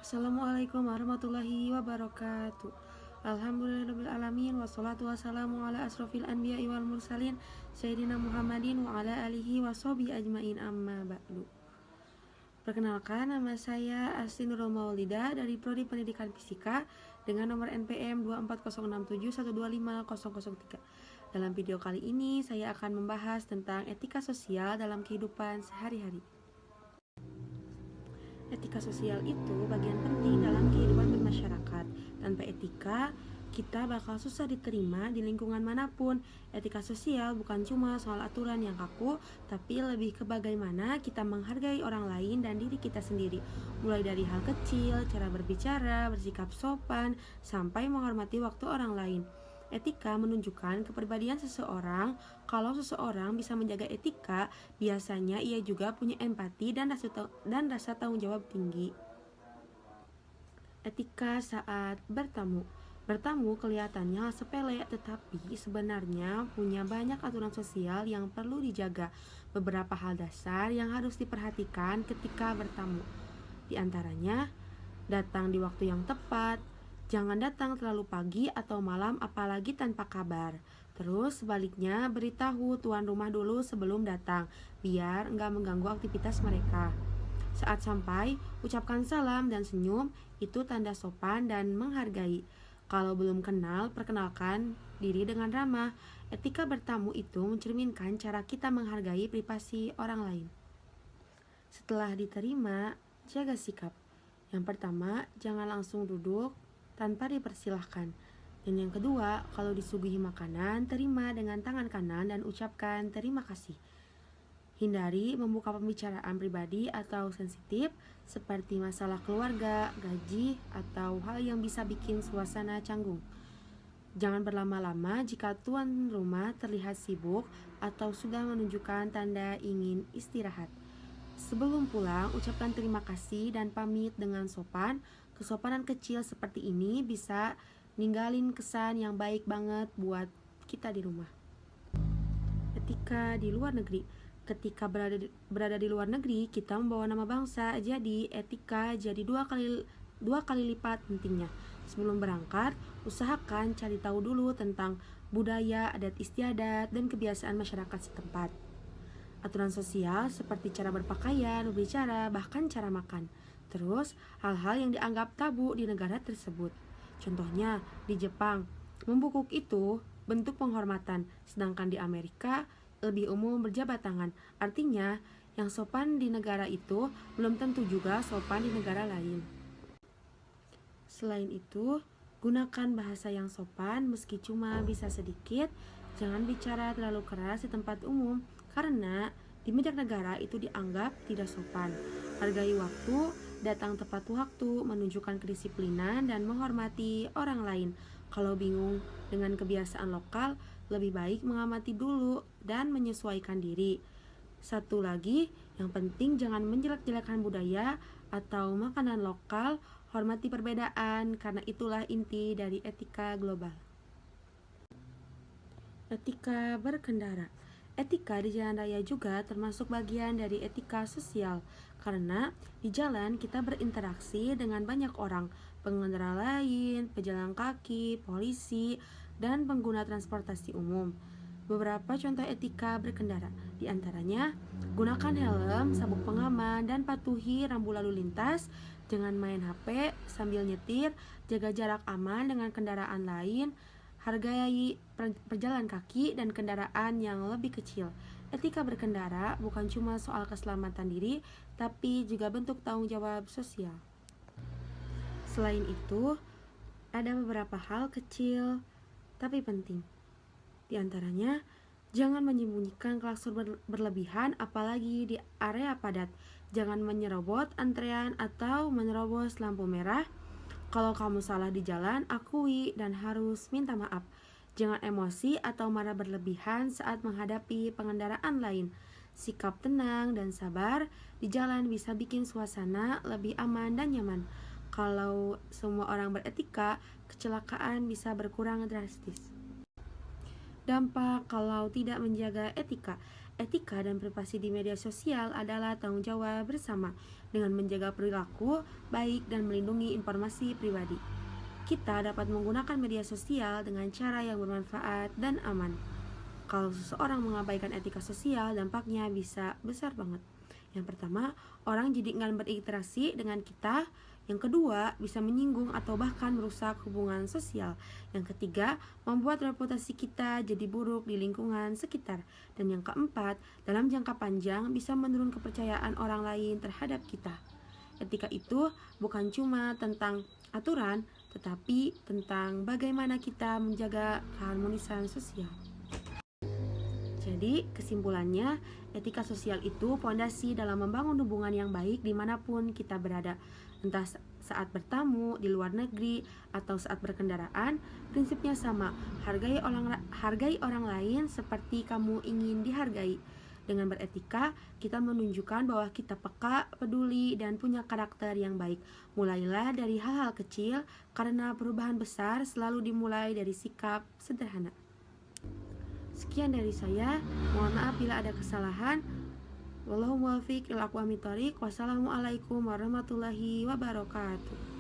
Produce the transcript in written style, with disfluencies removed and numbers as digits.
Assalamualaikum warahmatullahi wabarakatuh. Alhamdulillahirrabbilalamin. Wassalatu wassalamu ala asrofil anbiya'i wal mursalin Sayyidina Muhammadin wa ala alihi wa sahbihi ajmain, amma ba'du. Perkenalkan, nama saya Asti Nurul Maulida dari Prodi Pendidikan Fisika dengan nomor NPM 24067125003. Dalam video kali ini saya akan membahas tentang etika sosial dalam kehidupan sehari-hari. Etika sosial itu bagian penting dalam kehidupan bermasyarakat. Tanpa etika, kita bakal susah diterima di lingkungan manapun. Etika sosial bukan cuma soal aturan yang kaku, tapi lebih ke bagaimana kita menghargai orang lain dan diri kita sendiri. Mulai dari hal kecil, cara berbicara, bersikap sopan, sampai menghormati waktu orang lain. Etika menunjukkan kepribadian seseorang. Kalau seseorang bisa menjaga etika, biasanya ia juga punya empati dan rasa tanggung jawab tinggi. Etika saat bertamu. Bertamu kelihatannya sepele, tetapi sebenarnya punya banyak aturan sosial yang perlu dijaga. Beberapa hal dasar yang harus diperhatikan ketika bertamu. Di antaranya, datang di waktu yang tepat. Jangan datang terlalu pagi atau malam, apalagi tanpa kabar. Terus sebaliknya, beritahu tuan rumah dulu sebelum datang, biar enggak mengganggu aktivitas mereka. Saat sampai, ucapkan salam dan senyum, itu tanda sopan dan menghargai. Kalau belum kenal, perkenalkan diri dengan ramah. Etika bertamu itu mencerminkan cara kita menghargai privasi orang lain. Setelah diterima, jaga sikap. Yang pertama, jangan langsung duduk tanpa dipersilahkan. Dan yang kedua, kalau disuguhi makanan, terima dengan tangan kanan dan ucapkan terima kasih. Hindari membuka pembicaraan pribadi atau sensitif seperti masalah keluarga, gaji, atau hal yang bisa bikin suasana canggung. Jangan berlama-lama jika tuan rumah terlihat sibuk atau sudah menunjukkan tanda ingin istirahat. Sebelum pulang, ucapkan terima kasih dan pamit dengan sopan. Kesopanan kecil seperti ini bisa ninggalin kesan yang baik banget buat kita di rumah. Etika di luar negeri. Ketika berada di luar negeri, kita membawa nama bangsa. Jadi etika jadi dua kali lipat pentingnya. Sebelum berangkat, usahakan cari tahu dulu tentang budaya, adat istiadat, dan kebiasaan masyarakat setempat. Aturan sosial seperti cara berpakaian, berbicara, bahkan cara makan. Terus, hal-hal yang dianggap tabu di negara tersebut. Contohnya, di Jepang, membungkuk itu bentuk penghormatan, sedangkan di Amerika lebih umum berjabat tangan. Artinya, yang sopan di negara itu belum tentu juga sopan di negara lain. Selain itu, gunakan bahasa yang sopan meski cuma bisa sedikit. Jangan bicara terlalu keras di tempat umum, karena di banyak negara itu dianggap tidak sopan. Hargai waktu, datang tepat waktu, menunjukkan kedisiplinan dan menghormati orang lain. Kalau bingung dengan kebiasaan lokal, lebih baik mengamati dulu dan menyesuaikan diri. Satu lagi, yang penting jangan menjelek-jelekan budaya atau makanan lokal. Hormati perbedaan, karena itulah inti dari etika global. Etika berkendara. Etika di jalan raya juga termasuk bagian dari etika sosial, karena di jalan kita berinteraksi dengan banyak orang, pengendara lain, pejalan kaki, polisi, dan pengguna transportasi umum. Beberapa contoh etika berkendara, di antaranya gunakan helm, sabuk pengaman, dan patuhi rambu lalu lintas. Jangan main HP sambil nyetir, jaga jarak aman dengan kendaraan lain, hargai perjalanan kaki dan kendaraan yang lebih kecil. Etika berkendara bukan cuma soal keselamatan diri, tapi juga bentuk tanggung jawab sosial. Selain itu, ada beberapa hal kecil tapi penting. Di antaranya, jangan menyembunyikan klakson berlebihan apalagi di area padat. Jangan menyerobot antrean atau menerobos lampu merah. Kalau kamu salah di jalan, akui dan harus minta maaf. Jangan emosi atau marah berlebihan saat menghadapi pengendaraan lain. Sikap tenang dan sabar di jalan bisa bikin suasana lebih aman dan nyaman. Kalau semua orang beretika, kecelakaan bisa berkurang drastis. Dampak kalau tidak menjaga etika. Etika dan privasi di media sosial adalah tanggung jawab bersama dengan menjaga perilaku baik dan melindungi informasi pribadi. Kita dapat menggunakan media sosial dengan cara yang bermanfaat dan aman. Kalau seseorang mengabaikan etika sosial, dampaknya bisa besar banget. Yang pertama, orang jadi enggan berinteraksi dengan kita. Yang kedua, bisa menyinggung atau bahkan merusak hubungan sosial. Yang ketiga, membuat reputasi kita jadi buruk di lingkungan sekitar. Dan yang keempat, dalam jangka panjang bisa menurun kepercayaan orang lain terhadap kita. Etika itu bukan cuma tentang aturan, tetapi tentang bagaimana kita menjaga keharmonisan sosial. Jadi, kesimpulannya, etika sosial itu fondasi dalam membangun hubungan yang baik dimanapun kita berada. Entah saat bertamu, di luar negeri, atau saat berkendaraan, prinsipnya sama, hargai orang lain seperti kamu ingin dihargai. Dengan beretika, kita menunjukkan bahwa kita peka, peduli, dan punya karakter yang baik. Mulailah dari hal-hal kecil, karena perubahan besar selalu dimulai dari sikap sederhana. Sekian dari saya, mohon maaf bila ada kesalahan. Wallahu muwaffiq ila aqwamit thoriq. Wassalamualaikum warahmatullahi wabarakatuh.